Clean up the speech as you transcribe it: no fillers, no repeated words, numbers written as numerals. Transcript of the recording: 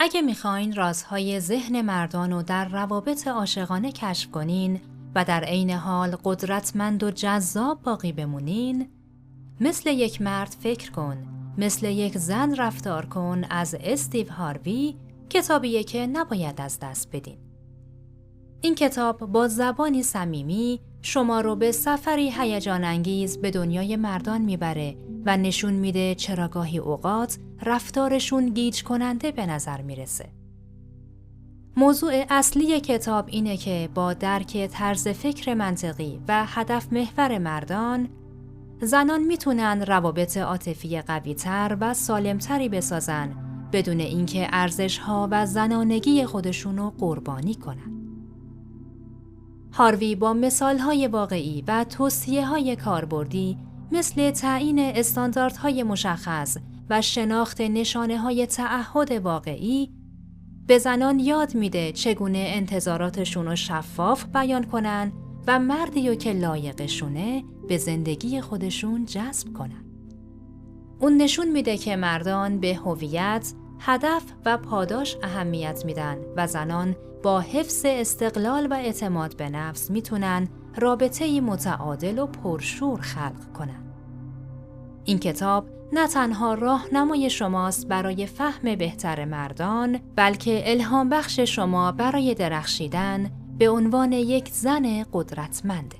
اگه میخواین رازهای ذهن مردان رو در روابط عاشقانه کشف کنین و در عین حال قدرتمند و جذاب باقی بمونین، مثل یک مرد فکر کن، مثل یک زن رفتار کن از استیو هاروی، کتابیه که نباید از دست بدین. این کتاب با زبانی صمیمی شما رو به سفری هیجان انگیز به دنیای مردان میبره و نشون میده چرا گاهی اوقات رفتارشون گیج کننده به نظر میرسه. موضوع اصلی کتاب اینه که با درک طرز فکر منطقی و هدف محور مردان، زنان میتونن روابط عاطفی قوی‌تر و سالمتری بسازن بدون اینکه ارزش‌ها و زنانگی خودشونو قربانی کنن. هاروی با مثال‌های واقعی و توصیه‌های کاربردی مثل تعیین استانداردهای مشخص و شناخت نشانه‌های تعهد واقعی به زنان یاد میده چگونه انتظاراتشون رو شفاف بیان کنن و مردی رو که لایقشونه به زندگی خودشون جذب کنن. اون نشون میده که مردان به هویت، هدف و پاداش اهمیت میدن و زنان با حفظ استقلال و اعتماد به نفس میتونن رابطه‌ای متعادل و پرشور خلق کنن. این کتاب نه تنها راهنمای شماست برای فهم بهتر مردان، بلکه الهام بخش شما برای درخشیدن به عنوان یک زن قدرتمنده.